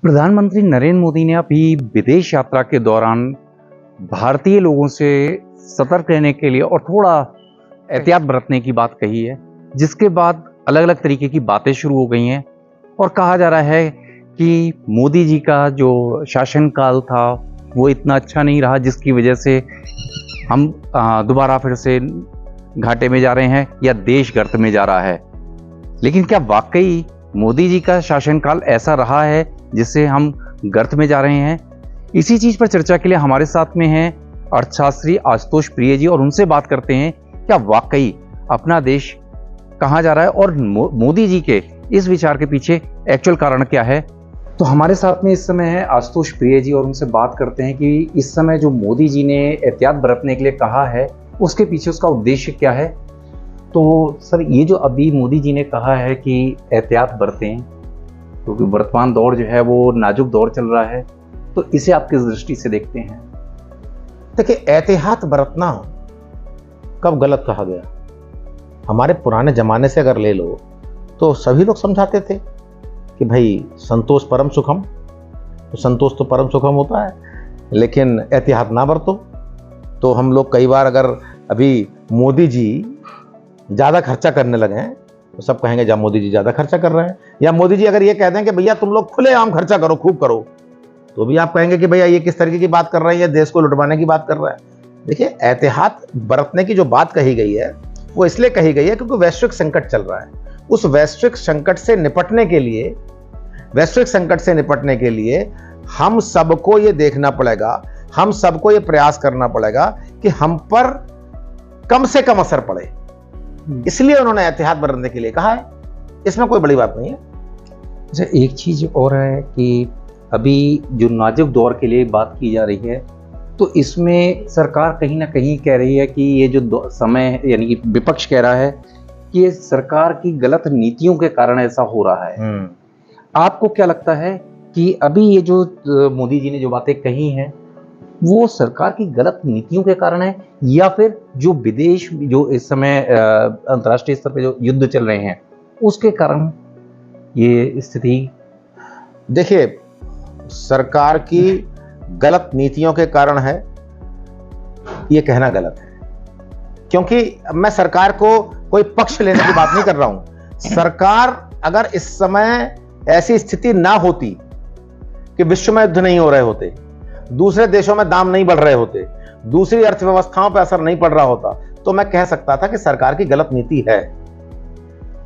प्रधानमंत्री नरेंद्र मोदी ने अभी विदेश यात्रा के दौरान भारतीय लोगों से सतर्क रहने के लिए और थोड़ा एहतियात बरतने की बात कही है, जिसके बाद अलग अलग तरीके की बातें शुरू हो गई हैं और कहा जा रहा है कि मोदी जी का जो शासनकाल था वो इतना अच्छा नहीं रहा, जिसकी वजह से हम दोबारा फिर से घाटे में जा रहे हैं या देश गर्त में जा रहा है। लेकिन क्या वाकई मोदी जी का शासनकाल ऐसा रहा है जिससे हम गर्त में जा रहे हैं? इसी चीज पर चर्चा के लिए हमारे साथ में हैं अर्थशास्त्री आशुतोष प्रिय जी, और उनसे बात करते हैं क्या वाकई अपना देश कहाँ जा रहा है और मोदी जी के इस विचार के पीछे एक्चुअल कारण क्या है। तो हमारे साथ में इस समय है आशुतोष प्रिय जी, और उनसे बात करते हैं कि इस समय जो मोदी जी ने एहतियात बरतने के लिए कहा है उसके पीछे उसका उद्देश्य क्या है। तो सर, ये जो अभी मोदी जी ने कहा है कि एहतियात बरतें, क्योंकि वर्तमान दौर जो है वो नाजुक दौर चल रहा है, तो इसे आप किस दृष्टि से देखते हैं? देखिए, एहतियात बरतना कब गलत कहा गया? हमारे पुराने जमाने से अगर ले लो तो सभी लोग समझाते थे कि भाई संतोष परम सुखम, तो संतोष तो परम सुखम होता है, लेकिन एहतियात ना बरतो। तो हम लोग कई बार अगर अभी मोदी जी ज़्यादा खर्चा करने लगे हैं तो सब कहेंगे जब मोदी जी ज़्यादा खर्चा कर रहे हैं, या मोदी जी अगर ये कह दें कि भैया तुम लोग खुलेआम खर्चा करो, खूब करो, तो भी आप कहेंगे कि भैया ये किस तरीके की बात कर रहे हैं, ये देश को लुटवाने की बात कर रहा है। देखिए, एहतियात बरतने की जो बात कही गई है वो इसलिए कही गई है क्योंकि वैश्विक संकट चल रहा है। उस वैश्विक संकट से निपटने के लिए हम सबको ये देखना पड़ेगा, हम सबको ये प्रयास करना पड़ेगा कि हम पर कम से कम असर पड़े, इसलिए उन्होंने एहतियात बरतने के लिए कहा है। इसमें कोई बड़ी बात नहीं है। अच्छा, एक चीज और है कि अभी जो नाजुक दौर के लिए बात की जा रही है, तो इसमें सरकार कहीं ना कहीं कह रही है कि ये जो समय, यानी कि विपक्ष कह रहा है कि ये सरकार की गलत नीतियों के कारण ऐसा हो रहा है। आपको क्या लगता है कि अभी ये जो मोदी जी ने जो बातें कही हैं वो सरकार की गलत नीतियों के कारण है, या फिर जो विदेश जो इस समय अंतर्राष्ट्रीय स्तर पे जो युद्ध चल रहे हैं उसके कारण ये स्थिति? देखिए, सरकार की गलत नीतियों के कारण है ये कहना गलत है, क्योंकि मैं सरकार को कोई पक्ष लेने की बात नहीं कर रहा हूं। सरकार अगर इस समय ऐसी स्थिति ना होती कि विश्व में युद्ध नहीं हो रहे होते, दूसरे देशों में दाम नहीं बढ़ रहे होते, दूसरी अर्थव्यवस्थाओं पर असर नहीं पड़ रहा होता, तो मैं कह सकता था कि सरकार की गलत नीति है।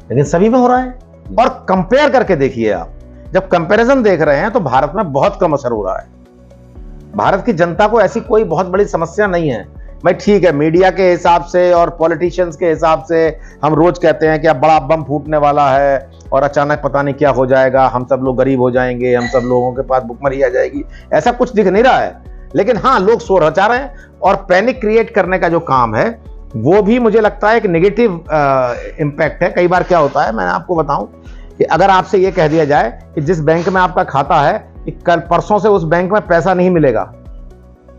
लेकिन सभी में हो रहा है, और कंपेयर करके देखिए आप, जब कंपैरिजन देख रहे हैं तो भारत में बहुत कम असर हो रहा है। भारत की जनता को ऐसी कोई बहुत बड़ी समस्या नहीं है। भाई ठीक है, मीडिया के हिसाब से और पॉलिटिशियंस के हिसाब से हम रोज कहते हैं कि अब बड़ा बम फूटने वाला है और अचानक पता नहीं क्या हो जाएगा, हम सब लोग गरीब हो जाएंगे, हम सब लोगों के पास भुखमरी आ जाएगी, ऐसा कुछ दिख नहीं रहा है। लेकिन हाँ, लोग शोर मचा रहे हैं, और पैनिक क्रिएट करने का जो काम है वो भी मुझे लगता है एक नेगेटिव इम्पैक्ट है। कई बार क्या होता है, मैं आपको बताऊं कि अगर आपसे ये कह दिया जाए कि जिस बैंक में आपका खाता है कि कल परसों से उस बैंक में पैसा नहीं मिलेगा,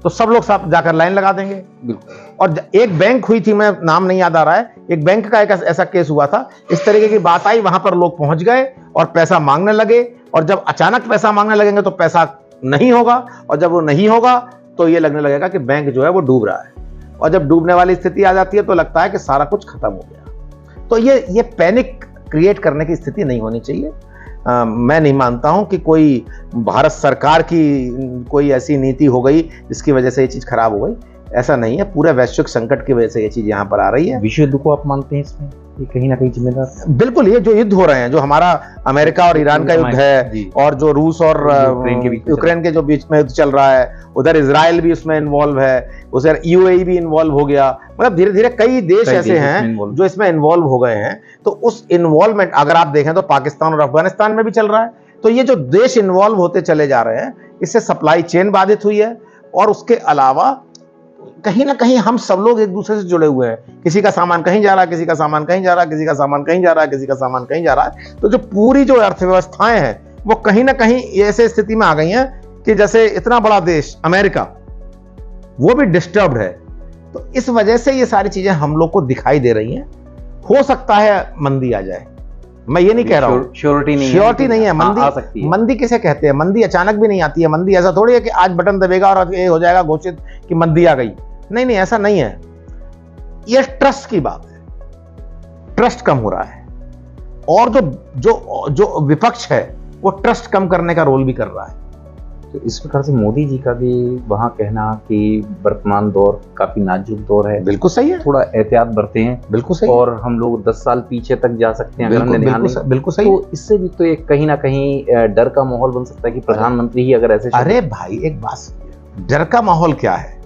तो सब लोग साथ जाकर लाइन लगा देंगे। बिल्कुल। और एक बैंक हुई थी, मैं नाम नहीं याद आ रहा है, एक बैंक का एक ऐसा केस हुआ था, इस तरीके की बात आई, वहां पर लोग पहुंच गए और पैसा मांगने लगे, और जब अचानक पैसा मांगने लगेंगे तो पैसा नहीं होगा, और जब वो नहीं होगा तो ये लगने लगेगा कि बैंक जो है वो डूब रहा है, और जब डूबने वाली स्थिति आ जाती है तो लगता है कि सारा कुछ खत्म हो गया। तो ये पैनिक क्रिएट करने की स्थिति नहीं होनी चाहिए। मैं नहीं मानता हूं कि कोई भारत सरकार की कोई ऐसी नीति हो गई जिसकी वजह से ये चीज खराब हो गई, ऐसा नहीं है। पूरे वैश्विक संकट की वजह से ये चीज यहाँ पर आ रही है। विश्व युद्ध को आप मानते हैं इसमें, ये कहीं ना कहीं जिम्मेदार? बिल्कुल, ये जो युद्ध हो रहे हैं, जो हमारा अमेरिका और ईरान का युद्ध है, और जो रूस और यूक्रेन के जो बीच में युद्ध चल रहा है, उधर इजराइल भी उसमें इन्वॉल्व है, उधर यूएई भी इन्वॉल्व हो गया, मतलब धीरे धीरे कई देश ऐसे हैं जो इसमें इन्वॉल्व हो गए हैं। तो उस इन्वॉल्वमेंट अगर आप देखें तो पाकिस्तान और अफगानिस्तान में भी चल रहा है। तो ये जो देश इन्वॉल्व होते चले जा रहे हैं, इससे सप्लाई चेन बाधित हुई है, और उसके अलावा कहीं ना कहीं हम सब लोग एक दूसरे से जुड़े हुए हैं। किसी का सामान कहीं जा रहा है, किसी का सामान कहीं जा रहा है, किसी का सामान कहीं जा रहा है, किसी का सामान कहीं जा रहा है। तो जो पूरी जो अर्थव्यवस्थाएं हैं वो कहीं ना कहीं ऐसे स्थिति में आ गई हैं कि जैसे इतना बड़ा देश अमेरिका, वो भी डिस्टर्ब्ड है। तो इस वजह से ये सारी चीजें हम लोग को दिखाई दे रही हैं। हो सकता है मंदी आ जाए, मैं ये नहीं कह रहा हूँ, श्योरिटी नहीं है, श्योरिटी नहीं है। मंदी आ सकती है। मंदी किसे कहते हैं? मंदी अचानक भी नहीं आती है। मंदी ऐसा थोड़ी है कि आज बटन दबेगा और ये हो जाएगा घोषित कि मंदी आ गई। नहीं नहीं, ऐसा नहीं है। ये ट्रस्ट की बात है, ट्रस्ट कम हो रहा है, और जो जो जो विपक्ष है वो ट्रस्ट कम करने का रोल भी कर रहा है। तो इस प्रकार से मोदी जी का भी वहाँ कहना कि वर्तमान दौर काफी नाजुक दौर है, बिल्कुल सही है, थोड़ा एहतियात बरतें हैं, बिल्कुल सही, और हम लोग 10 साल पीछे तक जा सकते हैं अगर हमने ध्यान नहीं। बिल्कुल सही। तो इससे भी तो एक कहीं ना कहीं डर का माहौल बन सकता है कि प्रधानमंत्री ही अगर ऐसे। अरे भाई एक बात सुनिए, डर का माहौल क्या है?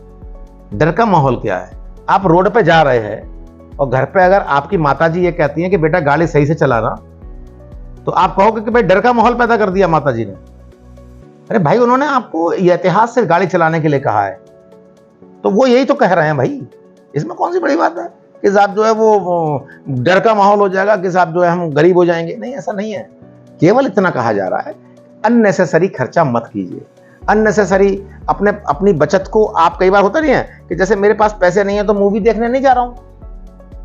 डर का माहौल क्या है? आप रोड पे जा रहे हैं और घर पे अगर आपकी माताजी ये कहती हैं कि बेटा गाड़ी सही से चलाना, तो आप कहोगे कि भाई डर का माहौल पैदा कर दिया माताजी ने। अरे भाई उन्होंने आपको एहतियात से गाड़ी चलाने के लिए कहा है, तो वो यही तो कह रहे हैं भाई। इसमें कौन सी बड़ी बात है कि साहब जो है वो डर का माहौल हो जाएगा कि साहब जो है हम गरीब हो जाएंगे? नहीं, ऐसा नहीं है। केवल इतना कहा जा रहा है अननेसेसरी खर्चा मत कीजिए, अननेसेसरी अपनी बचत को। आप कई बार होता नहीं है कि जैसे मेरे पास पैसे नहीं है तो मूवी देखने नहीं जा रहा हूं,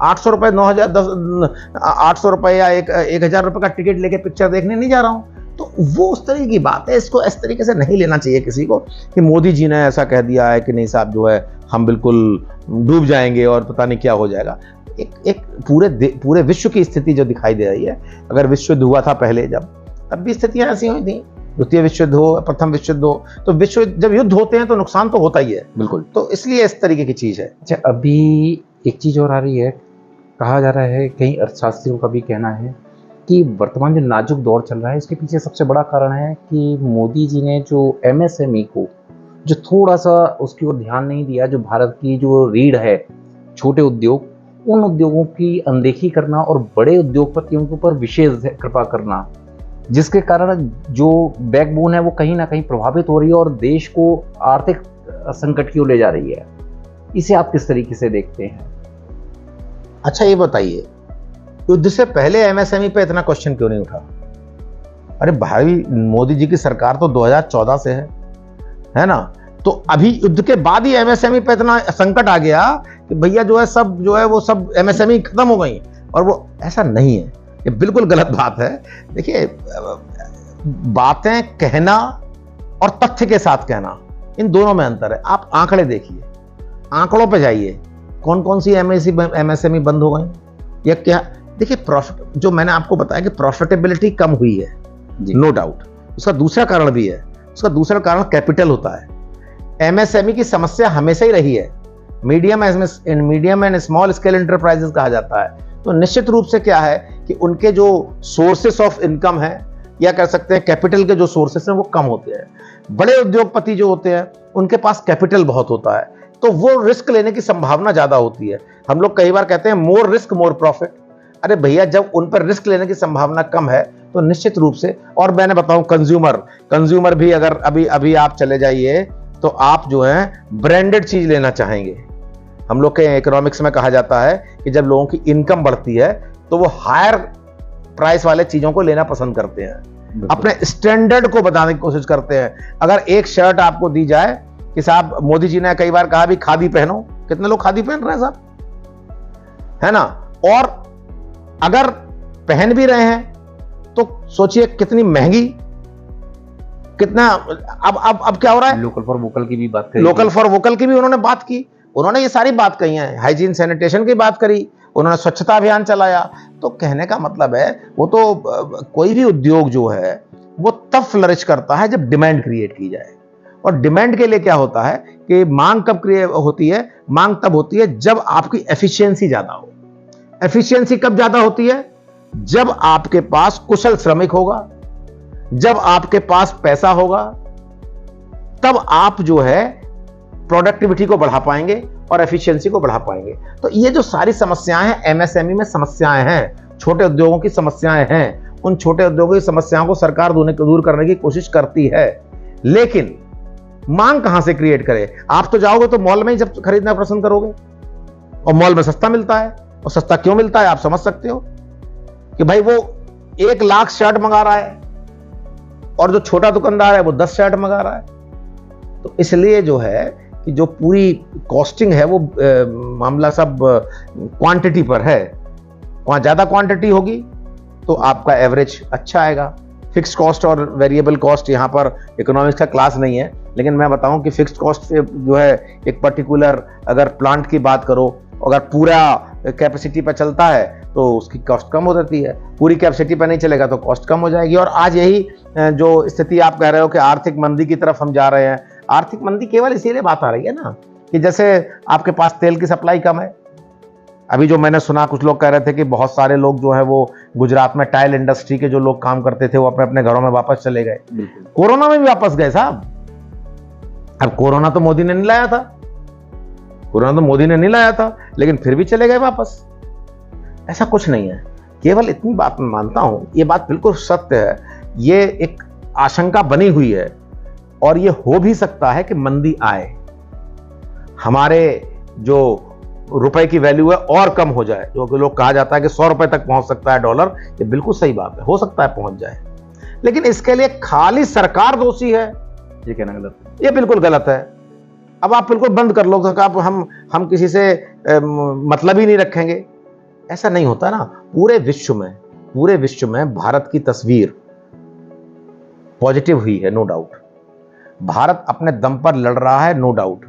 800 रुपए 800 रुपए या 1000 रुपए का टिकट लेके पिक्चर देखने नहीं जा रहा हूं। तो वो उस तरह की बात है, इसको इस तरीके से नहीं लेना चाहिए किसी को कि मोदी जी ने ऐसा कह दिया है कि नहीं साहब जो है हम बिल्कुल डूब जाएंगे और पता नहीं क्या हो जाएगा। एक पूरे विश्व की स्थिति जो दिखाई दे रही है, अगर विश्व युद्ध हुआ था पहले तब भी स्थितियां ऐसी हुई थी, द्वितीय विश्व युद्ध हो, प्रथम विश्व युद्ध हो, तो विश्व जब युद्ध होते हैं तो नुकसान तो होता ही है। बिल्कुल, तो इसलिए इस तरीके की चीज है। अच्छा, अभी एक चीज और आ रही है, कहा जा रहा है, कई अर्थशास्त्रियों का भी कहना है कि वर्तमान जो नाजुक दौर चल रहा है इसके पीछे सबसे बड़ा कारण है कि मोदी जी ने जो एमएसएमई को जो थोड़ा सा उसकी ओर ध्यान नहीं दिया, जो भारत की जो रीढ़ है छोटे उद्योग, उन उद्योगों की अनदेखी करना और बड़े उद्योगपतियों के ऊपर विशेष कृपा करना, जिसके कारण जो बैकबोन है वो कहीं ना कहीं प्रभावित हो रही है और देश को आर्थिक संकट की ओर ले जा रही है। इसे आप किस तरीके से देखते हैं? अच्छा ये बताइए, युद्ध से पहले एमएसएमई पे इतना क्वेश्चन क्यों नहीं उठा? अरे भाई मोदी जी की सरकार तो 2014 से है ना? तो अभी युद्ध के बाद ही एमएसएमई पे इतना संकट आ गया कि भैया जो है वो सब एमएसएमई खत्म हो गई, और वो ऐसा नहीं है, ये बिल्कुल गलत बात है। देखिए, बातें कहना और तथ्य के साथ कहना, इन दोनों में अंतर है। आप आंकड़े देखिए, आंकड़ों पे जाइए, कौन कौन सी एमएसएमई बंद हो गई या क्या। देखिए, प्रॉफिट जो मैंने आपको बताया कि प्रॉफिटेबिलिटी कम हुई है, नो डाउट। उसका दूसरा कारण भी है, उसका दूसरा कारण कैपिटल होता है। एमएसएमई की समस्या हमेशा ही रही है, medium and small scale enterprises कहा जाता है। तो निश्चित रूप से क्या है कि उनके जो सोर्सेस ऑफ इनकम है, या कह सकते हैं कैपिटल के जो सोर्सेस हैं वो कम होते हैं। बड़े उद्योगपति जो होते हैं उनके पास कैपिटल बहुत होता है, तो वो रिस्क लेने की संभावना ज्यादा होती है। हम लोग कई बार कहते हैं मोर रिस्क मोर प्रॉफिट। अरे भैया, जब उन पर रिस्क लेने की संभावना कम है तो निश्चित रूप से, और मैंने बताऊं कंज्यूमर भी अगर अभी आप चले जाइए तो आप जो है ब्रांडेड चीज लेना चाहेंगे। हम लोग के इकोनॉमिक्स में कहा जाता है कि जब लोगों की इनकम बढ़ती है तो वो हायर प्राइस वाले चीजों को लेना पसंद करते हैं, अपने स्टैंडर्ड को बताने की कोशिश करते हैं। अगर एक शर्ट आपको दी जाए कि साहब मोदी जी ने कई बार कहा भी खादी पहनो, कितने लोग खादी पहन रहे हैं साहब, है ना? और अगर पहन भी रहे हैं तो सोचिए कितनी महंगी, कितना। अब क्या हो रहा है? लोकल फॉर वोकल की भी बात करी, लोकल फॉर वोकल की भी उन्होंने बात की, उन्होंने ये सारी बात कही है, हाइजीन सैनिटेशन की बात करी, उन्होंने स्वच्छता अभियान चलाया। तो कहने का मतलब है, वो तो कोई भी उद्योग जो है वो तब फ्लरिश करता है जब डिमांड क्रिएट की जाए। और डिमांड के लिए क्या होता है कि मांग कब क्रिएट होती है? मांग तब होती है जब आपकी एफिशिएंसी ज्यादा हो। एफिशिएंसी कब ज्यादा होती है? जब आपके पास कुशल श्रमिक होगा, जब आपके पास पैसा होगा, तब आप जो है प्रोडक्टिविटी को बढ़ा पाएंगे और एफिशिएंसी को बढ़ा पाएंगे। तो ये जो सारी समस्याएं हैं, एमएसएमई में समस्याएं हैं, छोटे उद्योगों की समस्याएं हैं। उन छोटे उद्योगों की समस्याओं को सरकार दूर करने की कोशिश करती है, लेकिन मांग कहां से क्रिएट करे? आप तो जाओगे तो मॉल में ही जब खरीदना पसंद करोगे, और मॉल में सस्ता मिलता है। और सस्ता क्यों मिलता है आप समझ सकते हो कि भाई वो 1 लाख शर्ट मंगा रहा है और जो छोटा दुकानदार है वो 10 शर्ट मंगा रहा है। तो इसलिए जो है कि जो पूरी कॉस्टिंग है वो मामला सब क्वांटिटी पर है। वहां ज्यादा क्वांटिटी होगी तो आपका एवरेज अच्छा आएगा। फिक्स कॉस्ट और वेरिएबल कॉस्ट, यहाँ पर इकोनॉमिक्स का क्लास नहीं है, लेकिन मैं बताऊं कि फिक्स्ड कॉस्ट जो है एक पर्टिकुलर, अगर प्लांट की बात करो, अगर पूरा कैपेसिटी पर चलता है तो उसकी कॉस्ट कम हो जाती है, पूरी कैपेसिटी पर नहीं चलेगा तो कॉस्ट कम हो जाएगी। और आज यही जो स्थिति आप कह रहे हो कि आर्थिक मंदी की तरफ हम जा रहे हैं, आर्थिक मंदी केवल इसीलिए बात आ रही है ना कि जैसे आपके पास तेल की सप्लाई कम है। अभी जो मैंने सुना, कुछ लोग कह रहे थे कि बहुत सारे लोग जो है वो गुजरात में टाइल इंडस्ट्री के जो लोग काम करते थे वो अपने अपने घरों में वापस चले गए, कोरोना में भी वापस गए साहब। अब कोरोना तो मोदी ने नहीं लाया था, लेकिन फिर भी चले गए वापस। ऐसा कुछ नहीं है, केवल इतनी बात मैं मानता हूं, ये बात बिल्कुल सत्य है, ये एक आशंका बनी हुई है और ये हो भी सकता है कि मंदी आए, हमारे जो रुपए की वैल्यू है और कम हो जाए। जो कि लोग कहा जाता है कि 100 रुपए तक पहुंच सकता है डॉलर, ये बिल्कुल सही बात है, हो सकता है पहुंच जाए, लेकिन इसके लिए खाली सरकार दोषी है, ये कहना गलत है, ये बिल्कुल गलत है। अब आप बिल्कुल बंद कर लो कि आप हम किसी से मतलब ही नहीं रखेंगे, ऐसा नहीं होता ना। पूरे विश्व में भारत की तस्वीर पॉजिटिव हुई है, नो डाउट। भारत अपने दम पर लड़ रहा है, नो डाउट।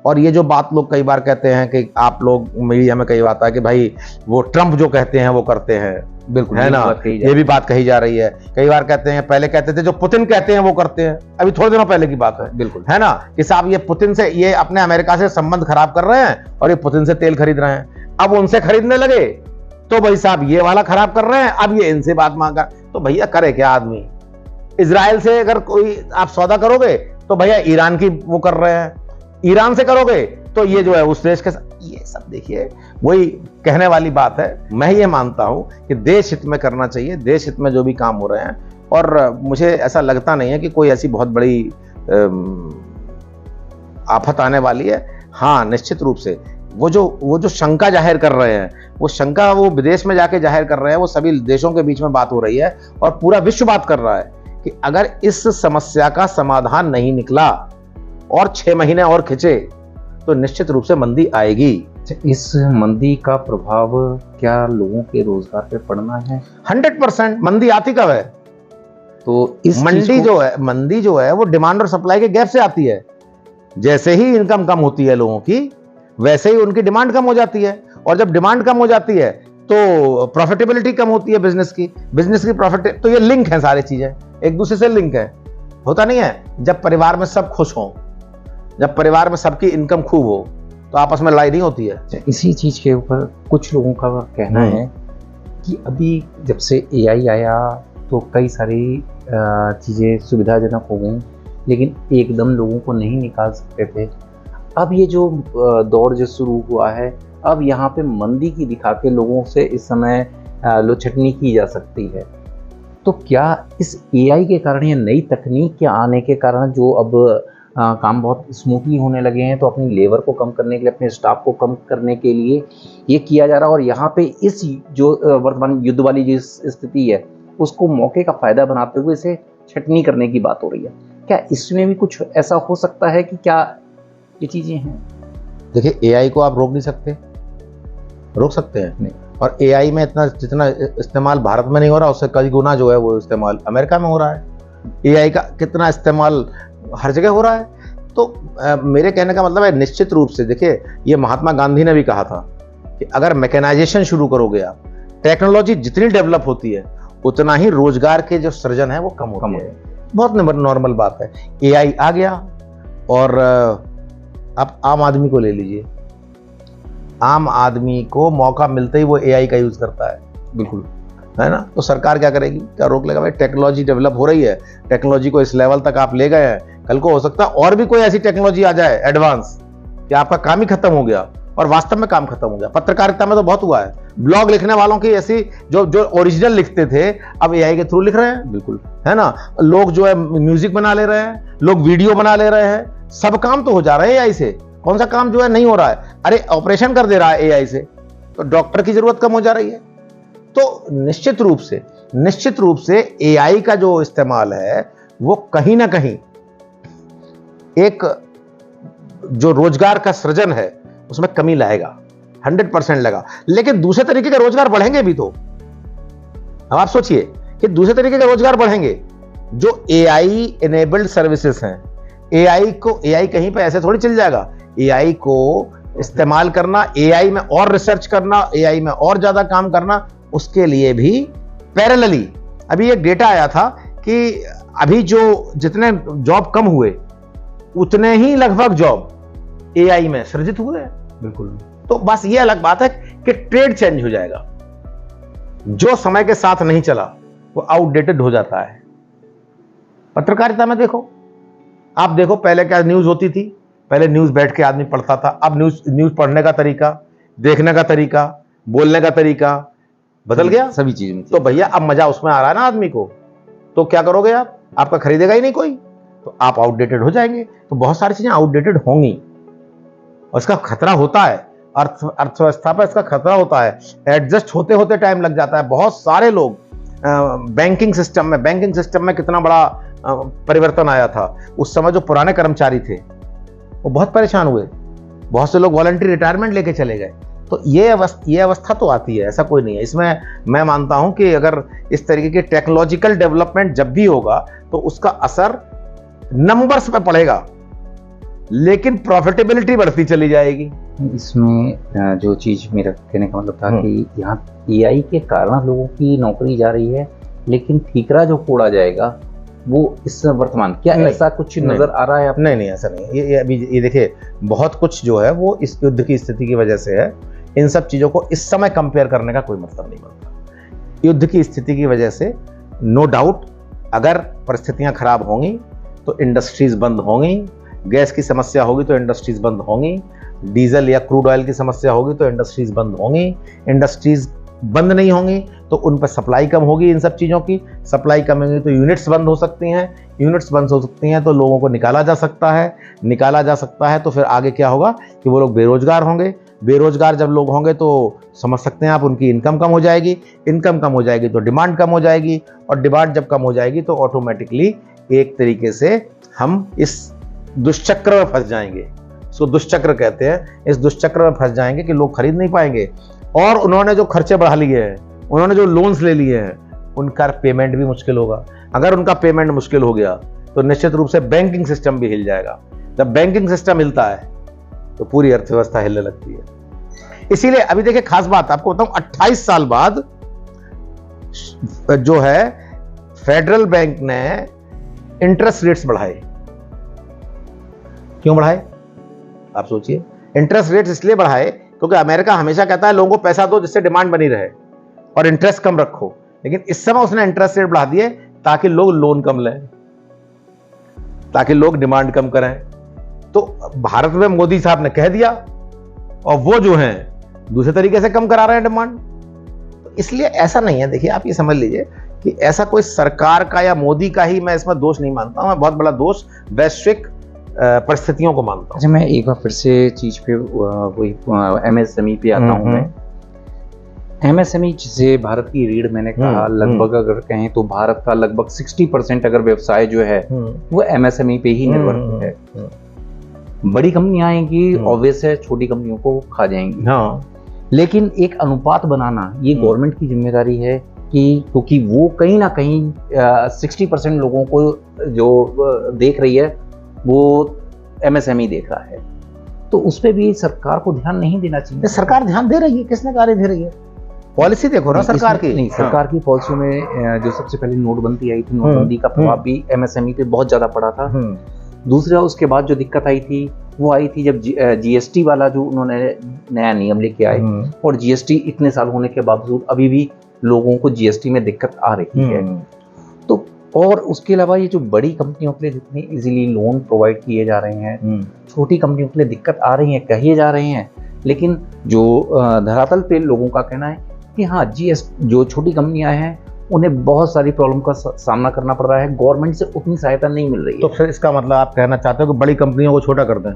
और ये जो बात लोग कई बार कहते हैं कि आप लोग मीडिया में कई बात है कि भाई वो ट्रंप जो कहते हैं वो करते हैं, बिल्कुल है ना, ये भी बात कही जा रही है। कई बार कहते हैं, पहले कहते थे जो पुतिन कहते हैं वो करते हैं, अभी थोड़े दिनों पहले की बात है, बिल्कुल, है ना, कि साहब ये पुतिन से, ये अपने अमेरिका से संबंध खराब कर रहे हैं और ये पुतिन से तेल खरीद रहे हैं। अब उनसे खरीदने लगे तो भाई साहब ये वाला खराब कर रहे हैं, अब ये इनसे बात मांगा, तो भैया करे क्या आदमी। इजराइल से अगर कोई आप सौदा करोगे तो भैया ईरान की वो कर रहे हैं, ईरान से करोगे तो ये जो है उस देश के, ये सब देखिए वही कहने वाली बात है। मैं ये मानता हूं कि देश हित में करना चाहिए, देश हित में जो भी काम हो रहे हैं, और मुझे ऐसा लगता नहीं है कि कोई ऐसी बहुत बड़ी आफत आने वाली है। हाँ, निश्चित रूप से वो जो शंका जाहिर कर रहे हैं, वो शंका वो विदेश में जाके जाहिर कर रहे हैं, वो सभी देशों के बीच में बात हो रही है और पूरा विश्व बात कर रहा है कि अगर इस समस्या का समाधान नहीं निकला और 6 महीने और खिंचे तो निश्चित रूप से मंदी आएगी। इस मंदी का प्रभाव क्या लोगों के रोजगार पे पड़ना है? 100%। मंदी आती कब है? तो इस मंदी जो है वो डिमांड और सप्लाई के गैप से आती है। जैसे ही इनकम कम होती है लोगों की, वैसे ही उनकी डिमांड कम हो जाती है, और जब डिमांड कम हो जाती है तो प्रॉफिटेबिलिटी कम होती है बिजनेस की प्रॉफिट। तो ये लिंक है, सारी चीजें एक दूसरे से लिंक है। होता नहीं है, जब परिवार में सब खुश हों, जब परिवार में सबकी इनकम खूब हो तो आपस में लड़ाई नहीं होती है। इसी चीज के ऊपर कुछ लोगों का कहना है कि अभी जब से एआई आया तो कई सारी चीजें सुविधाजनक हो गई, लेकिन एकदम लोगों को नहीं निकाल सकते थे। अब ये जो दौर जो शुरू हुआ है, अब यहाँ पे मंदी की दिखा के लोगों से इस समय लोचटनी की जा सकती है। तो क्या इस एआई के कारण या नई तकनीक के आने के कारण जो अब काम बहुत स्मूथली होने लगे हैं, तो अपनी लेबर को कम करने के लिए, अपने स्टाफ को कम करने के लिए ये किया जा रहा है, और यहाँ पे इस जो वर्तमान युद्ध वाली जो स्थिति है उसको मौके का फायदा बनाते हुए इसे छटनी करने की बात हो रही है। क्या इसमें भी कुछ ऐसा हो सकता है कि क्या ये चीजें हैं? देखिए, एआई को आप रोक नहीं सकते, रोक सकते हैं नहीं। और एआई में जितना इस्तेमाल भारत में नहीं हो रहा, उससे कई गुना जो है वो इस्तेमाल अमेरिका में हो रहा है। एआई का कितना इस्तेमाल हर जगह हो रहा है। तो मेरे कहने का मतलब है, निश्चित रूप से देखिए, ये महात्मा गांधी ने भी कहा था कि अगर मैकेनाइजेशन शुरू करोगे आप, टेक्नोलॉजी जितनी डेवलप होती है उतना ही रोजगार के जो सृजन है वो कम होती है। बहुत नॉर्मल बात है। एआई आ गया और आप आम आदमी को ले लीजिए, आम आदमी को मौका मिलते ही वो एआई का यूज करता है, बिल्कुल, है ना। तो सरकार क्या करेगी? क्या रोक लेगा? भाई टेक्नोलॉजी डेवलप हो रही है, टेक्नोलॉजी को इस लेवल तक आप ले गए हैं, कल को हो सकता है और भी कोई ऐसी टेक्नोलॉजी आ जाए एडवांस कि आपका काम ही खत्म हो गया, और वास्तव में काम खत्म हो गया। पत्रकारिता में तो बहुत हुआ है, ब्लॉग लिखने वालों की ऐसी जो ओरिजिनल लिखते थे अब एआई के थ्रू लिख रहे हैं, बिल्कुल, है ना। लोग जो है म्यूजिक बना ले रहे हैं, लोग वीडियो बना ले रहे हैं, सब काम तो हो जा रहा है एआई से। कौन सा काम जो है नहीं हो रहा है? अरे ऑपरेशन कर दे रहा है एआई से, तो डॉक्टर की जरूरत कम हो जा रही है। तो निश्चित रूप से एआई का जो इस्तेमाल है वो कहीं ना कहीं एक जो रोजगार का सृजन है उसमें कमी लाएगा, 100% लगा। लेकिन दूसरे तरीके के रोजगार बढ़ेंगे भी, तो अब आप सोचिए कि दूसरे तरीके के रोजगार बढ़ेंगे। जो एआई इनेबल्ड सर्विसेज हैं, एआई कहीं पे ऐसे थोड़ी चल जाएगा। एआई को इस्तेमाल करना, एआई में और रिसर्च करना, एआई में और ज्यादा काम करना, उसके लिए भी पैरेलली अभी एक डेटा आया था कि अभी जो जितने जॉब कम हुए उतने ही लगभग जॉब एआई में सृजित हुए हैं। बिल्कुल। तो बस ये अलग बात है कि ट्रेड चेंज हो जाएगा। जो समय के साथ नहीं चला वो आउटडेटेड हो जाता है। पत्रकारिता में देखो, आप देखो पहले क्या न्यूज होती थी, पहले न्यूज बैठ के आदमी पढ़ता था, अब न्यूज पढ़ने का तरीका, देखने का तरीका, बोलने का तरीका बदल गया सभी चीज में। तो भैया अब मजा उसमें आ रहा है ना आदमी को, तो क्या करोगे आप? आपका खरीदेगा ही नहीं कोई, तो आप आउटडेटेड हो जाएंगे। तो बहुत सारी चीजें आउटडेटेड होंगी और इसका खतरा होता है, अर्थव्यवस्था पर इसका खतरा होता है। एडजस्ट होते होते टाइम लग जाता है। बहुत सारे लोग बैंकिंग सिस्टम में कितना बड़ा परिवर्तन आया था। उस समय जो पुराने कर्मचारी थे वो बहुत परेशान हुए, बहुत से लोग वॉलंटरी रिटायरमेंट लेके चले गए। तो ये अवस्था तो आती है, ऐसा कोई नहीं है। इसमें मैं मानता हूं कि अगर इस तरीके की टेक्नोलॉजिकल डेवलपमेंट जब भी होगा तो उसका असर नंबर्स पे पड़ेगा, लेकिन प्रॉफिटेबिलिटी बढ़ती चली जाएगी। इसमें जो चीज मेरा कहने का मतलब था कि यहाँ एआई के कारण लोगों की नौकरी जा रही है, लेकिन ठीकरा जो फोड़ा जाएगा वो इस वर्तमान, क्या ऐसा कुछ नजर आ रहा है आपको? नहीं, ऐसा नहीं। ये अभी ये देखिए, बहुत कुछ जो है वो इस युद्ध की स्थिति की वजह से है। इन सब चीजों को इस समय कंपेयर करने का कोई मतलब नहीं बनता। युद्ध की स्थिति की वजह से नो डाउट अगर परिस्थितियां खराब होंगी तो इंडस्ट्रीज बंद होंगी, गैस की समस्या होगी तो इंडस्ट्रीज बंद होंगी, डीजल या क्रूड ऑयल की समस्या होगी तो इंडस्ट्रीज बंद होंगी। इंडस्ट्रीज बंद नहीं होंगी तो उन पर सप्लाई कम होगी। इन सब चीज़ों की सप्लाई कम होगी तो यूनिट्स बंद हो सकती हैं, यूनिट्स बंद हो सकती हैं तो लोगों को निकाला जा सकता है तो फिर आगे क्या होगा कि वो लोग बेरोजगार होंगे। बेरोजगार जब लोग होंगे तो समझ सकते हैं आप, उनकी इनकम कम हो जाएगी, इनकम कम हो जाएगी तो डिमांड कम हो जाएगी, और डिमांड जब कम हो जाएगी तो ऑटोमेटिकली एक तरीके से हम इस दुष्चक्र में फंस जाएंगे। इसको दुष्चक्र कहते हैं। इस दुष्चक्र में फंस जाएंगे कि लोग खरीद नहीं पाएंगे, और उन्होंने जो खर्चे बढ़ा लिए हैं, उन्होंने जो लोन्स ले लिए हैं, उनका पेमेंट भी मुश्किल होगा। अगर उनका पेमेंट मुश्किल हो गया तो निश्चित रूप से बैंकिंग सिस्टम भी हिल जाएगा। जब बैंकिंग सिस्टम हिलता है तो पूरी अर्थव्यवस्था हिलने लगती है। इसीलिए अभी देखिए, खास बात आपको बताऊं, 28 साल बाद जो है फेडरल बैंक ने इंटरेस्ट रेट्स बढ़ाए। क्यों बढ़ाए आप सोचिए? इंटरेस्ट रेट्स इसलिए बढ़ाए क्योंकि अमेरिका हमेशा कहता है लोगों को पैसा दो जिससे डिमांड बनी रहे और इंटरेस्ट कम रखो, लेकिन इस समय उसने इंटरेस्ट रेट बढ़ा दिए ताकि लोग लोन कम लें, ताकि लोग डिमांड कम करें। तो भारत में मोदी साहब ने कह दिया और वो जो हैं दूसरे तरीके से कम करा रहे हैं डिमांड। तो इसलिए ऐसा नहीं है। देखिए, आप ये समझ लीजिए कि ऐसा कोई सरकार का या मोदी का ही मैं इसमें दोष नहीं मानता हूं। मैं बहुत बड़ा दोष वैश्विक परिस्थितियों को मानता हूं। अच्छा, मैं एक बार फिर से चीज पे वही एमएसएमई पे आता हूं। मैं एमएसएमई से भारत की रीढ़, मैंने कहा लगभग अगर कहें तो भारत का लगभग 60% अगर व्यवसाय जो है वो एमएसएमई पे ही निर्भर है। बड़ी कंपनियां आएंगी, ऑब्वियस है छोटी कंपनियों को खा जाएंगी। हाँ। लेकिन एक अनुपात बनाना ये गवर्नमेंट की जिम्मेदारी है कि क्योंकि वो कहीं ना कहीं 60% लोगों को जो देख रही है वो एमएसएमई देख रहा है, तो उस पे भी सरकार को ध्यान नहीं देना चाहिए। सरकार ध्यान दे रही है, किसने कहा दे रही है? पॉलिसी देखो ना सरकार की। नहीं, सरकार की पॉलिसी में जो सबसे पहले नोटबंदी आई थी, नोटबंदी का प्रभाव भी एमएसएमई पे बहुत ज्यादा पड़ा था। दूसरा, उसके बाद जो दिक्कत आई थी वो आई थी जब जीएसटी वाला जो उन्होंने नया नियम लेके आए, और जीएसटी इतने साल होने के बावजूद अभी भी लोगों को जीएसटी में दिक्कत आ रही है। तो और उसके अलावा ये जो बड़ी कंपनियों के लिए जितने इजीली लोन प्रोवाइड किए जा रहे हैं, छोटी कंपनियों के लिए दिक्कत आ रही है, कहिए जा रहे हैं, लेकिन जो धरातल पे लोगों का कहना है कि हाँ, जो छोटी कंपनियां हैं उन्हें बहुत सारी प्रॉब्लम का सामना करना पड़ रहा है, गवर्नमेंट से उतनी सहायता नहीं मिल रही है। तो फिर इसका मतलब आप कहना चाहते हो कि बड़ी कंपनियों को छोटा कर दें?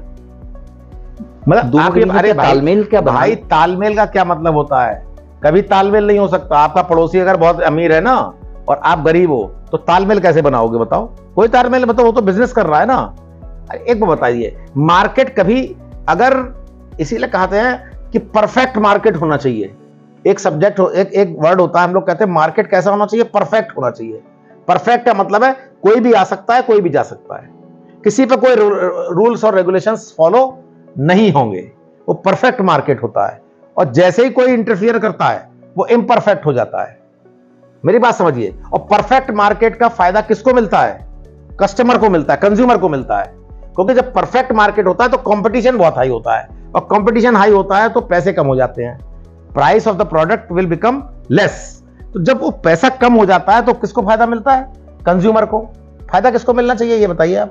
मतलब अरे तालमेल क्या भाई, तालमेल का क्या मतलब होता है? कभी तालमेल नहीं हो सकता। आपका पड़ोसी अगर बहुत अमीर है ना और आप गरीब हो तो तालमेल कैसे बनाओगे बताओ? कोई तालमेल, मतलब वो तो बिजनेस कर रहा है ना। एक बात बताइए, मार्केट कभी, अगर इसीलिए कहते हैं कि परफेक्ट मार्केट होना चाहिए, एक सब्जेक्ट एक वर्ड होता है, हम लोग कहते हैं मार्केट कैसा होना चाहिए, परफेक्ट होना चाहिए। परफेक्ट का मतलब है कोई भी आ सकता है, कोई भी जा सकता है, किसी पे कोई रूल्स और रेगुलेशंस फॉलो नहीं होंगे, वो परफेक्ट मार्केट होता है। और जैसे ही कोई इंटरफियर करता है वो इम्परफेक्ट हो जाता है। मेरी बात समझिए। और परफेक्ट मार्केट का फायदा किसको मिलता है? कस्टमर को मिलता है, कंज्यूमर को मिलता है। क्योंकि जब परफेक्ट मार्केट होता है तो कंपटीशन बहुत हाई होता है, और कंपटीशन हाई होता है तो पैसे कम हो जाते हैं, price of the product will become less. तो जब वो पैसा कम हो जाता है तो किसको फायदा मिलता है? कंज्यूमर को। फायदा किसको मिलना चाहिए ये बताइए आप?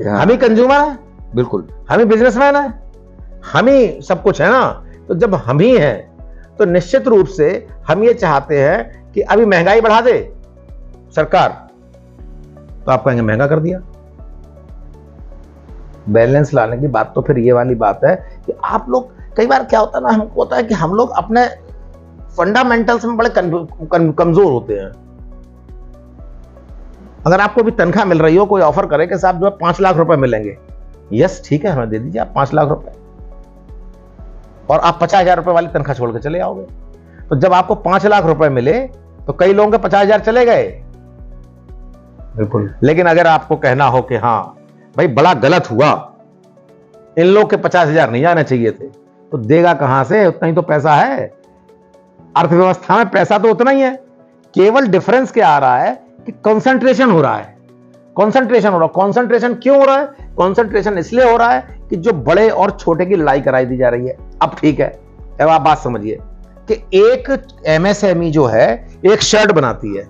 हम ही कंज्यूमर है, बिल्कुल, हम ही बिजनेसमैन है, हम ही सब कुछ है ना। तो जब हम ही हैं तो निश्चित रूप से हम ये चाहते हैं कि अभी महंगाई बढ़ा दे सरकार, तो आप कहेंगे महंगा कर दिया। बैलेंस लाने की बात तो फिर ये वाली बात है कि आप लोग, कई बार क्या होता है ना, हमको होता है कि हम लोग अपने फंडामेंटल्स में बड़े कमजोर होते हैं। अगर आपको भी तनख्वाह मिल रही हो, कोई ऑफर करे कि साहब जो है 5 लाख रुपए मिलेंगे, यस ठीक है, हमें दे दीजिए आप 5 लाख रुपए, और आप 50,000 रुपए वाली तनख्वाह छोड़ के चले आओगे। तो जब आपको 5 लाख रुपए मिले तो कई लोगों के 50,000 चले गए। बिल्कुल। लेकिन अगर आपको कहना हो कि हाँ भाई बड़ा गलत हुआ, इन लोग के 50,000 नहीं आने चाहिए थे, तो देगा कहां से? उतना ही तो पैसा है अर्थव्यवस्था में, पैसा तो उतना ही है। केवल डिफरेंस क्या आ रहा है कि कंसंट्रेशन हो रहा है, कंसंट्रेशन हो रहा है। कंसंट्रेशन क्यों हो रहा है? कंसंट्रेशन इसलिए हो रहा है कि जो बड़े और छोटे की लड़ाई कराई दी जा रही है। अब ठीक है, अब आप बात समझिए कि एक एमएसएमई जो है एक शर्ट बनाती है,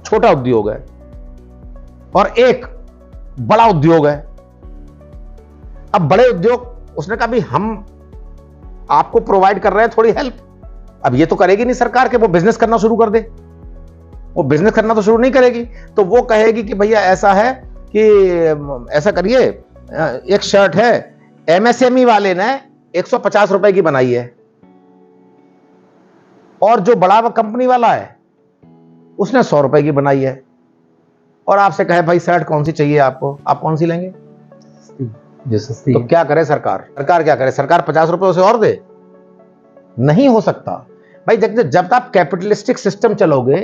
छोटा उद्योग है, और एक बड़ा उद्योग है। अब बड़े उद्योग, उसने कहा भी हम आपको प्रोवाइड कर रहे हैं थोड़ी हेल्प। अब ये तो करेगी नहीं सरकार के वो बिजनेस करना शुरू कर दे, वो बिजनेस करना तो शुरू नहीं करेगी। तो वो कहेगी कि भैया ऐसा है कि ऐसा करिए, एक शर्ट है, एमएसएमई वाले ने 150 रुपए की बनाई है, और जो बड़ा कंपनी वाला है उसने 100 रुपए की बनाई है, और आपसे कहे भाई शर्ट कौन सी चाहिए आपको, आप कौन सी लेंगे? जो सस्ती। तो क्या करे सरकार? सरकार क्या करे? सरकार 50 रुपए उसे और दे? नहीं हो सकता भाई। जब तक कैपिटलिस्टिक सिस्टम चलोगे,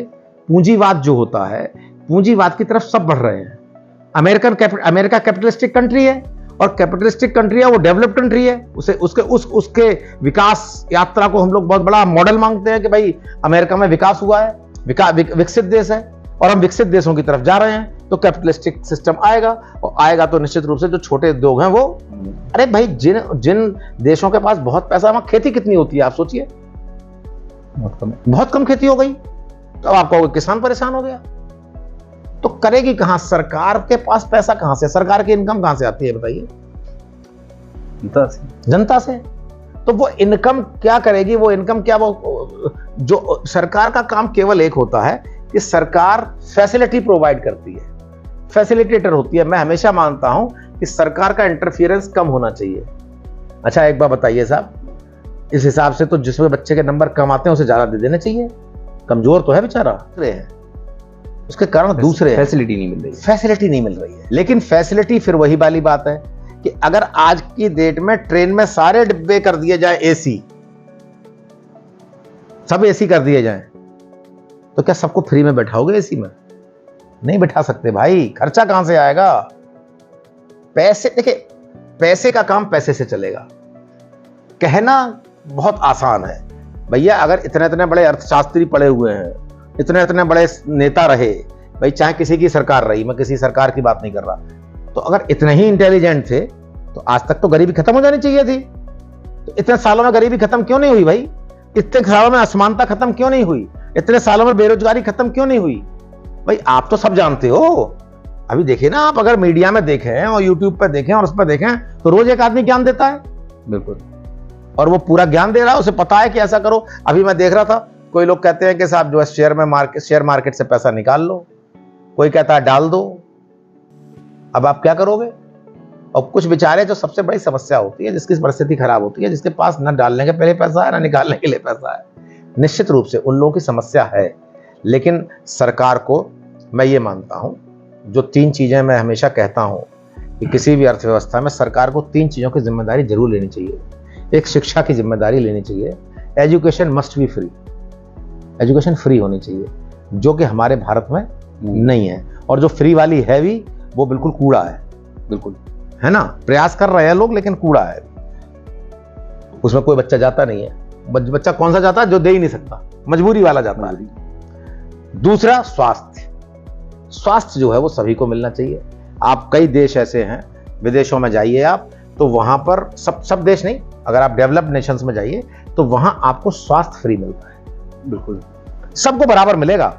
पूंजीवाद जो होता है, पूंजीवाद की तरफ सब बढ़ रहे हैं। अमेरिका कैपिटलिस्टिक कंट्री है, और कैपिटलिस्टिक कंट्री है वो डेवलप्ड कंट्री है। उसके विकास यात्रा को हम लोग बहुत बड़ा मॉडल मांगते हैं कि भाई अमेरिका में विकास हुआ है, विकसित देश है, और हम विकसित देशों की तरफ जा रहे हैं। तो कैपिटलिस्टिक सिस्टम आएगा, और आएगा तो निश्चित रूप से जो छोटे उद्योग हैं वो, अरे भाई जिन देशों के पास बहुत पैसा, वहां खेती कितनी होती है आप सोचिए, बहुत कम खेती हो गई। तो अब आपको किसान परेशान हो गया, तो करेगी कहां सरकार? के पास पैसा कहां से? सरकार की इनकम कहां से आती है बताइए? जनता से। तो वो इनकम क्या करेगी? वो इनकम क्या, वो जो सरकार का काम केवल एक होता है कि सरकार फैसिलिटी प्रोवाइड करती है, फैसिलिटेटर होती है। मैं हमेशा मानता हूं कि सरकार का इंटरफियरेंस कम होना चाहिए। अच्छा एक बात बताइए साहब, इस हिसाब से तो जिसमें बच्चे के नंबर कम आते हैं उसे ज्यादा दे देने चाहिए, कमजोर तो है बेचारा, उसके कारण दूसरे फैसिलिटी नहीं मिल रही, फैसिलिटी नहीं मिल रही है। लेकिन फैसिलिटी फिर वही वाली बात है कि अगर आज की डेट में ट्रेन में सारे डिब्बे कर दिए जाए एसी, सब एसी कर दिए जाए, तो क्या सबको फ्री में बैठाओगे एसी में? नहीं बैठा सकते भाई, खर्चा कहां से आएगा? पैसे, देखिए पैसे का काम पैसे से चलेगा। कहना बहुत आसान है भैया, अगर इतने इतने बड़े अर्थशास्त्री पड़े हुए हैं, इतने इतने बड़े नेता रहे, भाई चाहे किसी की सरकार रही, मैं किसी सरकार की बात नहीं कर रहा, तो अगर इतने ही इंटेलिजेंट थे तो आज तक तो गरीबी खत्म हो जानी चाहिए थी। तो इतने सालों में गरीबी खत्म क्यों नहीं हुई भाई? इतने सालों में असमानता खत्म क्यों नहीं हुई? इतने सालों में बेरोजगारी खत्म क्यों नहीं हुई? भाई आप तो सब जानते हो। अभी देखिए ना, आप अगर मीडिया में देखें और यूट्यूब पर देखें और उस पर देखें, तो रोज एक आदमी ज्ञान देता है। बिल्कुल। और वो पूरा ज्ञान दे रहा है, उसे पता है कि ऐसा करो। अभी मैं देख रहा था, कोई लोग कहते हैं कि साहब जो है शेयर मार्केट से पैसा निकाल लो, कोई कहता है डाल दो। अब आप क्या करोगे? और कुछ बेचारे, जो सबसे बड़ी समस्या होती है, जिसकी परिस्थिति खराब होती है, जिसके पास ना डालने के पहले पैसा है ना निकालने के लिए पैसा है, निश्चित रूप से उन लोगों की समस्या है। लेकिन सरकार को मैं ये मानता हूं, जो 3 चीजें मैं हमेशा कहता हूं कि किसी भी अर्थव्यवस्था में सरकार को 3 चीजों की जिम्मेदारी जरूर लेनी चाहिए। एक शिक्षा की जिम्मेदारी लेनी चाहिए, education must be free, education free होनी चाहिए, जो कि हमारे भारत में नहीं है। और जो फ्री वाली है भी वो बिल्कुल कूड़ा है, बिल्कुल, है ना। प्रयास कर रहे हैं लोग लेकिन कूड़ा है, उसमें कोई बच्चा जाता नहीं है। बच्चा कौन सा जाता है? जो दे ही नहीं सकता, मजबूरी वाला जाता है। दूसरा, स्वास्थ्य। स्वास्थ्य जो है वो सभी को मिलना चाहिए। आप कई देश ऐसे हैं, विदेशों में जाइए आप, तो वहां पर सब देश नहीं, अगर आप डेवलप्ड नेशंस में जाइए तो वहां आपको स्वास्थ्य फ्री मिलता है, बिल्कुल सबको बराबर मिलेगा।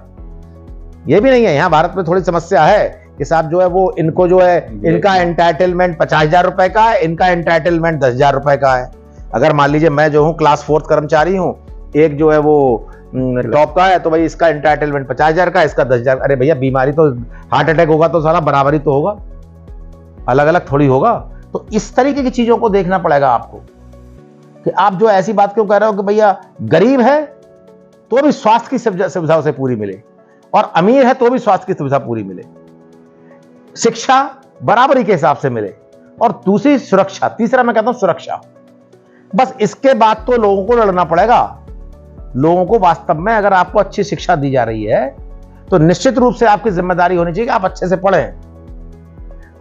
ये भी नहीं है, यहां भारत में थोड़ी समस्या है कि साहब जो है वो इनको जो है इनका एंटाइटलमेंट 50,000 रुपए का है, इनका एंटाइटलमेंट 10,000 रुपए का है। अगर मान लीजिए मैं जो हूं क्लास 4th कर्मचारी हूं, एक जो है वो टॉप का है, तो भाई इसका एंटाइटलमेंट 50,000 का, इसका 10,000। अरे भैया, बीमारी तो हार्ट अटैक होगा तो साला बराबरी तो होगा, अलग अलग थोड़ी होगा। तो इस तरीके की चीजों को देखना पड़ेगा आपको कि आप जो ऐसी बात क्यों कह रहे हो कि भैया गरीब है तो भी स्वास्थ्य की सुविधा उसे पूरी मिले, और अमीर है तो भी स्वास्थ्य की सुविधा पूरी मिले, शिक्षा बराबरी के हिसाब से मिले, और दूसरी सुरक्षा। तीसरा मैं कहता हूं सुरक्षा। बस इसके बाद तो लोगों को लड़ना पड़ेगा। लोगों को वास्तव में अगर आपको अच्छी शिक्षा दी जा रही है तो निश्चित रूप से आपकी जिम्मेदारी होनी चाहिए कि आप अच्छे से पढ़ें।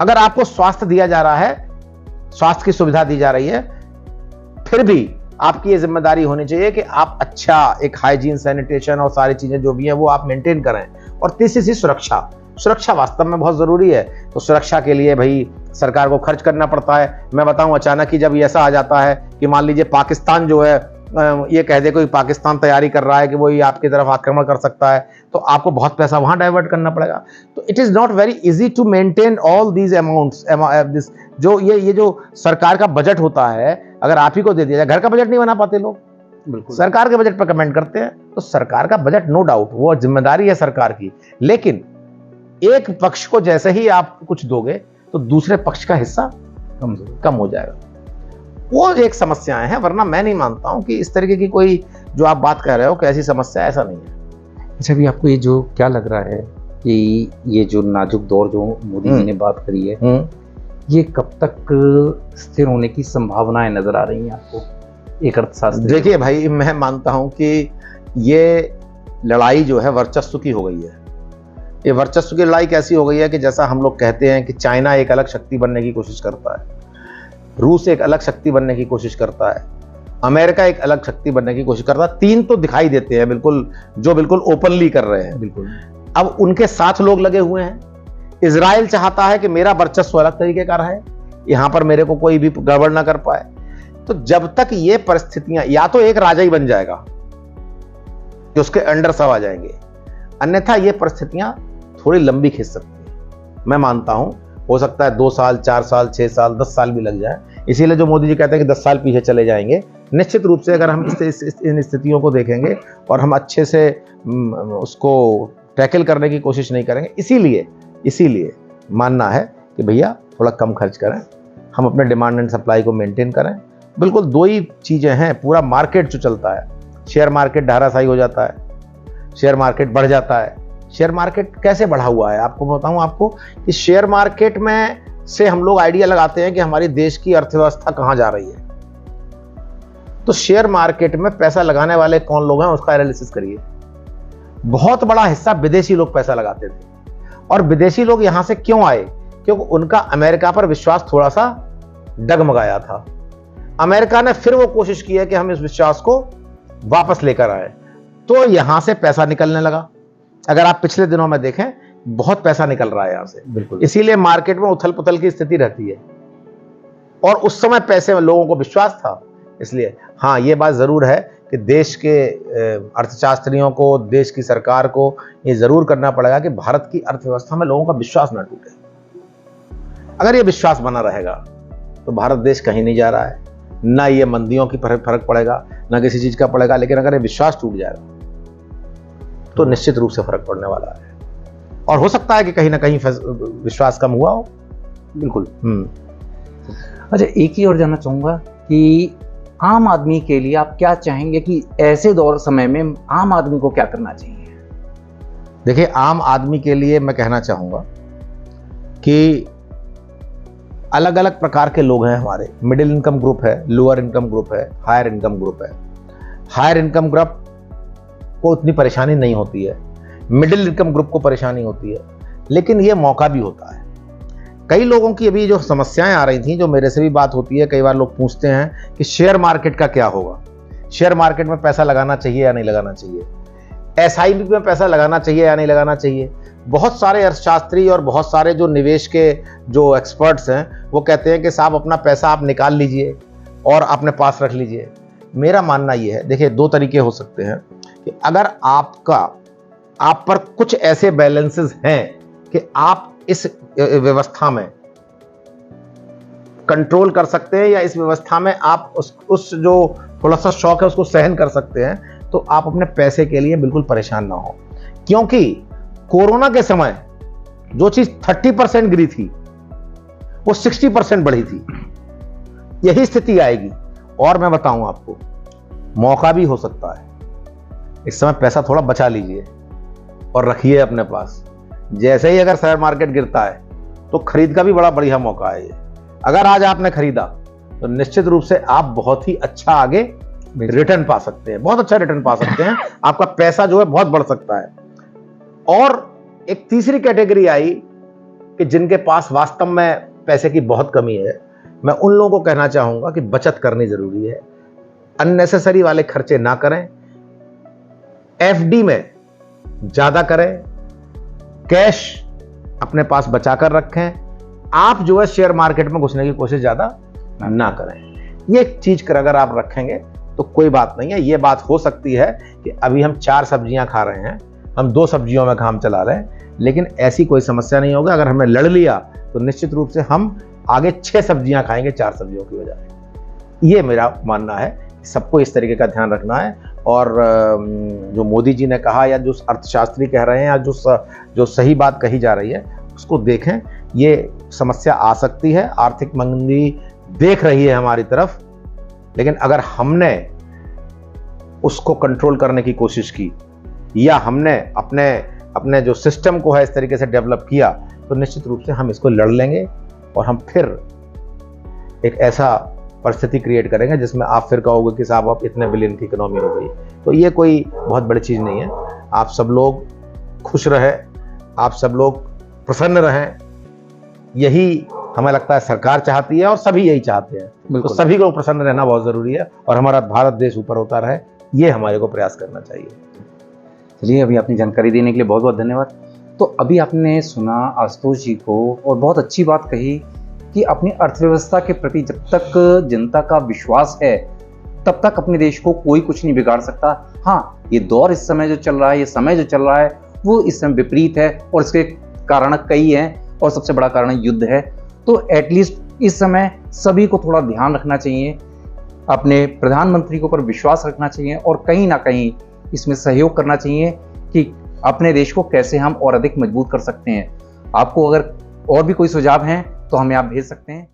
अगर आपको स्वास्थ्य दिया जा रहा है, स्वास्थ्य की सुविधा दी जा रही है, फिर भी आपकी ये जिम्मेदारी होनी चाहिए कि आप अच्छा एक हाइजीन, सैनिटेशन और सारी चीजें जो भी हैं वो आप मेंटेन करें। और तीसरी चीज सुरक्षा। सुरक्षा वास्तव में बहुत जरूरी है। तो सुरक्षा के लिए भाई सरकार को खर्च करना पड़ता है। मैं बताऊं, अचानक ही जब ऐसा आ जाता है कि मान लीजिए पाकिस्तान जो है ये कह दे कोई पाकिस्तान तैयारी कर रहा है कि वो ये आपकी तरफ आक्रमण कर सकता है, तो आपको बहुत पैसा वहां डाइवर्ट करना पड़ेगा। तो it is not very easy to maintain all these amounts. जो ये जो सरकार का बजट होता है, अगर आप ही को दे दिया जाए, घर का बजट नहीं बना पाते लोग, बिल्कुल सरकार के बजट पर कमेंट करते हैं। तो सरकार का बजट नो डाउट वो जिम्मेदारी है सरकार की, लेकिन एक पक्ष को जैसे ही आप कुछ दोगे तो दूसरे पक्ष का हिस्सा कम हो जाएगा। वो एक समस्याएं हैं, वरना मैं नहीं मानता हूं कि इस तरीके की कोई जो आप बात कर रहे हो कि ऐसी समस्या, ऐसा नहीं है। अच्छा, अभी आपको ये जो क्या लग रहा है कि ये जो नाजुक दौर जो मोदी जी ने बात करी है, ये कब तक स्थिर होने की संभावनाएं नजर आ रही हैं आपको, एक अर्थशास्त्री? देखिए भाई, मैं मानता हूं कि ये लड़ाई जो है वर्चस्व की हो गई है। ये वर्चस्व की लड़ाई कैसी हो गई है कि जैसा हम लोग कहते हैं कि चाइना एक अलग शक्ति बनने की कोशिश करता है, रूस एक अलग शक्ति बनने की कोशिश करता है, अमेरिका एक अलग शक्ति बनने की कोशिश करता है। तीन तो दिखाई देते हैं बिल्कुल, जो बिल्कुल ओपनली कर रहे हैं। बिल्कुल। अब उनके साथ लोग लगे हुए हैं। इजराइल चाहता है कि मेरा वर्चस्व अलग तरीके का रहे, यहां पर मेरे को कोई भी गड़बड़ ना कर पाए। तो जब तक ये परिस्थितियां, या तो एक राजा ही बन जाएगा कि उसके अंडर सब आ जाएंगे, अन्यथा ये परिस्थितियां थोड़ी लंबी खिंच सकती है। मैं मानता हूं हो सकता है 2 साल, 4 साल, 6 साल, 10 साल भी लग जाए। इसीलिए जो मोदी जी कहते हैं कि 10 साल पीछे चले जाएंगे, निश्चित रूप से अगर हम इन स्थितियों को देखेंगे और हम अच्छे से उसको टैकल करने की कोशिश नहीं करेंगे, इसीलिए मानना है कि भैया थोड़ा कम खर्च करें, हम अपने डिमांड एंड सप्लाई को मेंटेन करें। बिल्कुल 2 ही चीजें हैं। पूरा मार्केट जो चलता है, शेयर मार्केट धाराशायी हो जाता है, शेयर मार्केट बढ़ जाता है। शेयर मार्केट कैसे बढ़ा हुआ है आपको बताऊं आपको कि शेयर मार्केट में से हम लोग आइडिया लगाते हैं कि हमारी देश की अर्थव्यवस्था कहां जा रही है। तो शेयर मार्केट में पैसा लगाने वाले कौन लोग हैं उसका एनालिसिस करिए। बहुत बड़ा हिस्सा विदेशी लोग पैसा लगाते थे, और विदेशी लोग यहां से क्यों आए? क्योंकि उनका अमेरिका पर विश्वास थोड़ा सा डगमगाया था। अमेरिका ने फिर वो कोशिश की है कि हम इस विश्वास को वापस लेकर आए, तो यहां से पैसा निकलने लगा। अगर आप पिछले दिनों में देखें, बहुत पैसा निकल रहा है यहां से। बिल्कुल। इसीलिए मार्केट में उथल पुथल की स्थिति रहती है, और उस समय पैसे में लोगों को विश्वास था। इसलिए हाँ, ये बात जरूर है कि देश के अर्थशास्त्रियों को, देश की सरकार को ये जरूर करना पड़ेगा कि भारत की अर्थव्यवस्था में लोगों का विश्वास ना टूटे। अगर ये विश्वास बना रहेगा तो भारत देश कहीं नहीं जा रहा है, ना ये मंदियों की फर्क पड़ेगा, ना किसी चीज का पड़ेगा। लेकिन अगर ये विश्वास टूट जाएगा तो निश्चित रूप से फर्क पड़ने वाला है, और हो सकता है कि कहीं ना कहीं विश्वास कम हुआ हो। बिल्कुल। अच्छा, एक ही और जानना चाहूंगा कि आम आदमी के लिए आप क्या चाहेंगे कि ऐसे दौर समय में आम आदमी को क्या करना चाहिए? देखिए, आम आदमी के लिए मैं कहना चाहूंगा कि अलग अलग प्रकार के लोग हैं हमारे। मिडिल इनकम ग्रुप है, लोअर इनकम ग्रुप है, हायर इनकम ग्रुप है। हायर इनकम ग्रुप को उतनी परेशानी नहीं होती है, मिडिल इनकम ग्रुप को परेशानी होती है, लेकिन ये मौका भी होता है। कई लोगों की अभी जो समस्याएं आ रही थी, जो मेरे से भी बात होती है, कई बार लोग पूछते हैं कि शेयर मार्केट का क्या होगा, शेयर मार्केट में पैसा लगाना चाहिए या नहीं लगाना चाहिए, एसआईपी में पैसा लगाना चाहिए या नहीं लगाना चाहिए। बहुत सारे अर्थशास्त्री और बहुत सारे जो निवेश के जो एक्सपर्ट्स हैं वो कहते हैं कि साहब अपना पैसा आप निकाल लीजिए और अपने पास रख लीजिए। मेरा मानना ये है, देखिए दो तरीके हो सकते हैं कि अगर आप पर कुछ ऐसे बैलेंसेस हैं कि आप इस व्यवस्था में कंट्रोल कर सकते हैं या इस व्यवस्था में आप उस जो थोड़ा सा शौक है उसको सहन कर सकते हैं, तो आप अपने पैसे के लिए बिल्कुल परेशान ना हो। क्योंकि कोरोना के समय जो चीज 30% गिरी थी वो 60% बढ़ी थी। यही स्थिति आएगी। और मैं बताऊं आपको, मौका भी हो सकता है। इस समय पैसा थोड़ा बचा लीजिए और रखिए अपने पास। जैसे ही अगर शेयर मार्केट गिरता है तो खरीद का भी बड़ा बढ़िया मौका है ये। अगर आज आपने खरीदा तो निश्चित रूप से आप बहुत ही अच्छा आगे रिटर्न पा सकते हैं, बहुत अच्छा रिटर्न पा सकते हैं। आपका पैसा जो है बहुत बढ़ सकता है। और एक तीसरी कैटेगरी आई कि जिनके पास वास्तव में पैसे की बहुत कमी है, मैं उन लोगों को कहना चाहूंगा कि बचत करनी जरूरी है। अननेसेसरी वाले खर्चे ना करें, एफडी में ज्यादा करें, कैश अपने पास बचाकर रखें। आप जो है शेयर मार्केट में घुसने की कोशिश ज्यादा ना करें। ये चीज कर अगर आप रखेंगे तो कोई बात नहीं है। ये बात हो सकती है कि अभी हम 4 सब्जियां खा रहे हैं, हम 2 सब्जियों में काम चला रहे हैं, लेकिन ऐसी कोई समस्या नहीं होगी। अगर हमने लड़ लिया तो निश्चित रूप से हम आगे 6 सब्जियां खाएंगे 4 सब्जियों की बजाय। ये मेरा मानना है। सबको इस तरीके का ध्यान रखना है। और जो मोदी जी ने कहा या जो अर्थशास्त्री कह रहे हैं या जो सही बात कही जा रही है उसको देखें। ये समस्या आ सकती है, आर्थिक मंदी देख रही है हमारी तरफ, लेकिन अगर हमने उसको कंट्रोल करने की कोशिश की या हमने अपने जो सिस्टम को है इस तरीके से डेवलप किया तो निश्चित रूप से हम इसको लड़ लेंगे और हम फिर एक ऐसा परिस्थिति क्रिएट करेंगे जिसमें आप फिर कहोगे कि साहब आप इतने बिलियन की इकोनॉमी हो गई। तो ये कोई बहुत बड़ी चीज़ नहीं है। आप सब लोग खुश रहें, आप सब लोग प्रसन्न रहें, यही हमें लगता है सरकार चाहती है और सभी यही चाहते हैं। तो सभी को प्रसन्न रहना बहुत ज़रूरी है और हमारा भारत देश ऊपर होता रहे, ये हमारे को प्रयास करना चाहिए। चलिए, अभी अपनी जानकारी देने के लिए बहुत बहुत धन्यवाद। तो अभी आपने सुना आशुतोष जी को और बहुत अच्छी बात कही कि अपनी अर्थव्यवस्था के प्रति जब तक जनता का विश्वास है तब तक अपने देश को कोई कुछ नहीं बिगाड़ सकता। हाँ, ये दौर इस समय जो चल रहा है, ये समय जो चल रहा है वो इस समय विपरीत है और इसके कारण कई हैं और सबसे बड़ा कारण युद्ध है। तो एटलीस्ट इस समय सभी को थोड़ा ध्यान रखना चाहिए, अपने प्रधानमंत्री के ऊपर विश्वास रखना चाहिए और कहीं ना कहीं इसमें सहयोग करना चाहिए कि अपने देश को कैसे हम और अधिक मजबूत कर सकते हैं। आपको अगर और भी कोई सुझाव हैं तो हमें आप भेज सकते हैं।